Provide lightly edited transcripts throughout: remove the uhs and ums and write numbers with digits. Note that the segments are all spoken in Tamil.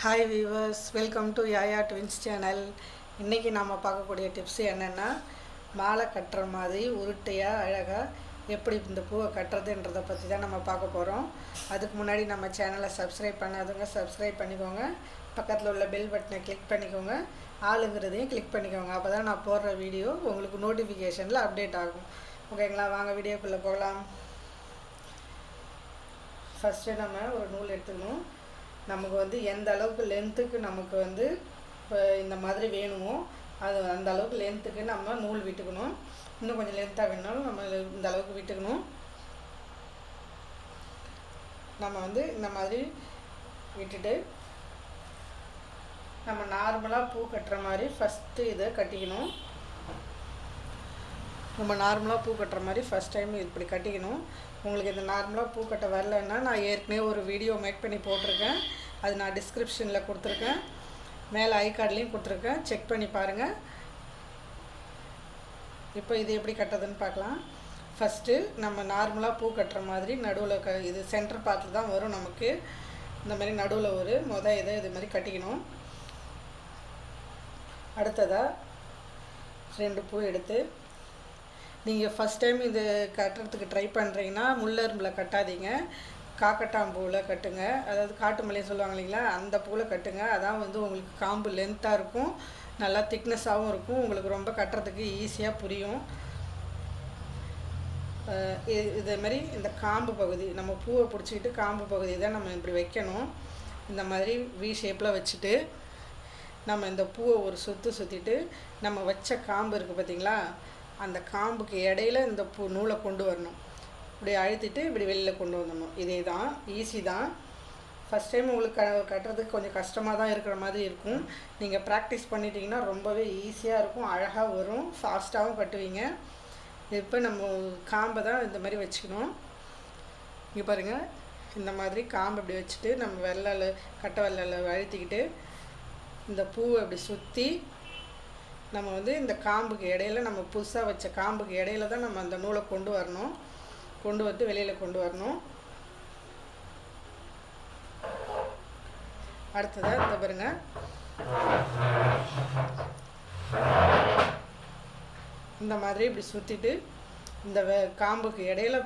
Hi viewers, welcome to Yaya twins channel. இன்றைக்கி நம்ம பார்க்கக்கூடிய டிப்ஸ் என்னென்னா, மாலை கட்டுற மாதிரி உருட்டையாக அழகாக எப்படி இந்த பூவை கட்டுறதுன்றதை பற்றி தான் நம்ம பார்க்க போகிறோம். அதுக்கு முன்னாடி நம்ம சேனலை சப்ஸ்கிரைப் பண்ணாதவங்க சப்ஸ்கிரைப் பண்ணிக்கோங்க. பக்கத்தில் உள்ள பெல் பட்டனை கிளிக் பண்ணிக்கோங்க. ஆளுங்கிறதையும் கிளிக் பண்ணிக்கோங்க. அப்போ தான் நான் போடுற வீடியோ உங்களுக்கு நோட்டிஃபிகேஷனில் அப்டேட் ஆகும். ஓகேங்களா, வாங்க வீடியோக்குள்ளே போகலாம். ஃபஸ்ட்டு நம்ம ஒரு நூல் எடுத்துக்கணும். நமக்கு எந்த அளவுக்கு லென்த்துக்கு நமக்கு இந்த மாதிரி வேணுமோ அது அந்த அளவுக்கு லென்த்துக்கு நம்ம நூல் விட்டுக்கணும். இன்னும் கொஞ்சம் லென்த்தாக வேணுனாலும் நம்ம இந்த அளவுக்கு விட்டுக்கணும். நம்ம இந்த மாதிரி விட்டுட்டு நம்ம நார்மலாக பூ கட்டுற மாதிரி ஃபஸ்ட்டு இதை கட்டிக்கணும். நம்ம நார்மலாக பூ கட்டுற மாதிரி ஃபஸ்ட் டைம் இப்படி கட்டிக்கணும். உங்களுக்கு இந்த நார்மலாக பூ கட்ட வரலன்னா நான் ஏற்கனவே ஒரு வீடியோ மேக் பண்ணி போட்டிருக்கேன். அது நான் டிஸ்கிரிப்ஷனில் கொடுத்துருக்கேன், மேலே ஐ கார்ட்லேயும் கொடுத்துருக்கேன், செக் பண்ணி பாருங்கள். இப்போ இது எப்படி கட்டுறதுன்னு பார்க்கலாம். ஃபஸ்ட்டு நம்ம நார்மலாக பூ கட்டுற மாதிரி நடுவில் இது சென்டர் பார்ட்டில் தான் வரும். நமக்கு இந்த மாதிரி நடுவில் ஒரு இதை இது மாதிரி கட்டிக்கணும். அடுத்ததாக 2 பூ எடுத்து நீங்கள் ஃபஸ்ட் டைம் இது கட்டுறதுக்கு ட்ரை பண்ணுறீங்கன்னா முள்ளரும்பில் கட்டாதீங்க, காக்கட்டாம்பூவில் கட்டுங்க. அதாவது காட்டு மல்லியை சொல்லுவாங்க இல்லைங்களா, அந்த பூவில் கட்டுங்க. அதான் உங்களுக்கு காம்பு லென்த்தாக இருக்கும், நல்லா திக்னஸாகவும் இருக்கும், உங்களுக்கு ரொம்ப கட்டுறதுக்கு ஈஸியாக புரியும். இதேமாதிரி இந்த காம்பு பகுதி நம்ம பூவை பிடிச்சிக்கிட்டு காம்பு பகுதி தான் நம்ம இப்படி வைக்கணும். இந்த மாதிரி வி ஷேப்பில் வச்சுட்டு நம்ம இந்த பூவை ஒரு சுற்றிட்டு நம்ம வச்ச காம்பு இருக்குது பார்த்திங்களா, அந்த காம்புக்கு இடையில இந்த நூலை கொண்டு வரணும். இப்படி அழுத்திட்டு இப்படி வெளியில் கொண்டு வந்துடணும். இதே தான், ஈஸி தான். ஃபஸ்ட் டைம் உங்களுக்கு கட்டுறதுக்கு கொஞ்சம் கஷ்டமாக தான் இருக்கிற மாதிரி இருக்கும். நீங்கள் ப்ராக்டிஸ் பண்ணிட்டீங்கன்னா ரொம்பவே ஈஸியாக இருக்கும், அழகாக வரும், ஃபாஸ்ட்டாகவும் கட்டுவீங்க. இப்போ நம்ம காம்பை தான் இந்த மாதிரி வச்சுக்கணும். இங்கே பாருங்கள், இந்த மாதிரி காம்பை இப்படி வச்சுட்டு நம்ம கட்டை வெள்ளால் அழுத்திக்கிட்டு இந்த பூவை இப்படி சுற்றி நம்ம இந்த காம்புக்கு இடையில நம்ம புதுசாக வச்ச காம்புக்கு இடையில தான் நம்ம அந்த நூலை கொண்டு வரணும். கொண்டு வந்து வெளியில் கொண்டு வரணும். அடுத்ததாக இந்த பாருங்க, இந்த மாதிரி இப்படி சுற்றிட்டு இந்த காம்புக்கு இடையில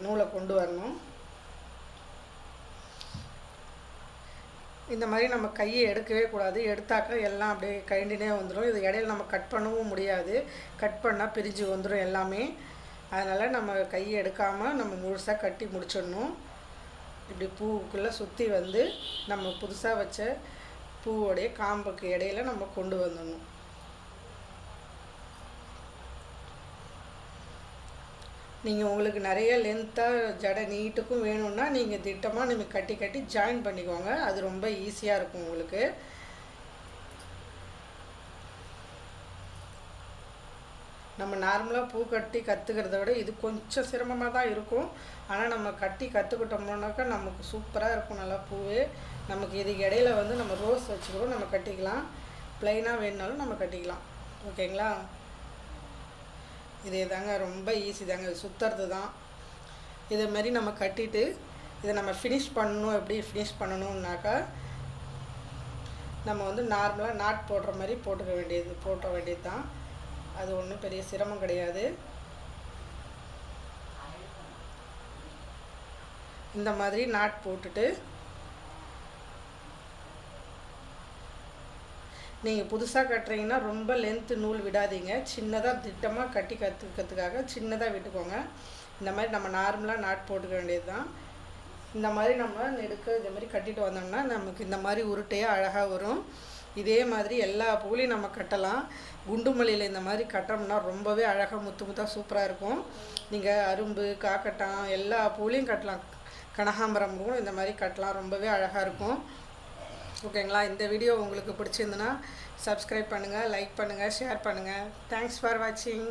நூலை கொண்டு வரணும். இந்த மாதிரி நம்ம கையை எடுக்கவே கூடாது. எடுத்தாக்கா எல்லாம் அப்படியே கழண்டினே வந்துடும். இது இடையில நம்ம கட் பண்ணவும் முடியாது, கட் பண்ணால் பிரிஞ்சு வந்துடும் எல்லாமே. அதனால் நம்ம கையை எடுக்காமல் நம்ம முழுசாக கட்டி முடிச்சிடணும். இப்படி பூவுக்குள்ளே சுற்றி நம்ம புதுசாக வச்ச பூவோடைய காம்புக்கு இடையில நம்ம கொண்டு வந்துடணும். நீங்கள் உங்களுக்கு நிறைய லென்த்தாக ஜடை நீட்டுக்கும் வேணும்னா நீங்கள் திட்டமாக நீங்கள் கட்டி ஜாயின் பண்ணிக்கோங்க. அது ரொம்ப ஈஸியாக இருக்கும் உங்களுக்கு. நம்ம நார்மலாக பூ கட்டி கற்றுக்கிறத விட இது கொஞ்சம் சிரமமாக தான் இருக்கும். ஆனால் நம்ம கட்டி கற்றுக்கிட்டோம்னாக்கா நமக்கு சூப்பராக இருக்கும். நல்லா பூவே நமக்கு இதுக்கு இடையில நம்ம ரோஸ் வச்சுக்கிறோம், நம்ம கட்டிக்கலாம். ப்ளைனாக வேணுனாலும் நம்ம கட்டிக்கலாம். ஓகேங்களா, இதே தாங்க, ரொம்ப ஈஸி தாங்க, சுற்றுறது தான். இதே மாதிரி நம்ம கட்டிட்டு இதை நம்ம ஃபினிஷ் பண்ணணும். எப்படி ஃபினிஷ் பண்ணணுன்னாக்கா நம்ம நார்மலாக நாட் போடுற மாதிரி போட்ட வேண்டியது தான். அது ஒன்றும் பெரிய சிரமம் கிடையாது. இந்த மாதிரி நாட் போட்டுட்டு நீங்கள் புதுசாக கட்டுறீங்கன்னா ரொம்ப லென்த்து நூல் விடாதீங்க. சின்னதாக திட்டமாக கட்டி கற்றுக்கிறதுக்காக சின்னதாக விட்டுக்கோங்க. இந்த மாதிரி நம்ம நார்மலாக நாட் போட்டுக்க வேண்டியது தான். இந்த மாதிரி நம்ம இதே மாதிரி கட்டிட்டு வந்தோம்னா நமக்கு இந்த மாதிரி உருட்டையாக அழகாக வரும். இதே மாதிரி எல்லா பூலையும் நம்ம கட்டலாம். குண்டு மல்லியில் இந்த மாதிரி கட்டுறோம்னா ரொம்பவே அழகாக முத்தாக சூப்பராக இருக்கும். நீங்கள் அரும்பு, காக்கட்டான் எல்லா பூலையும் கட்டலாம். கனகாம்பரம் பூவும் இந்த மாதிரி கட்டலாம், ரொம்பவே அழகாக இருக்கும். ஓகேங்களா, இந்த வீடியோ உங்களுக்கு பிடிச்சிருந்துன்னா சப்ஸ்கிரைப் பண்ணுங்கள், லைக் பண்ணுங்கள், ஷேர் பண்ணுங்கள். தேங்க்ஸ் ஃபார் வாட்சிங்.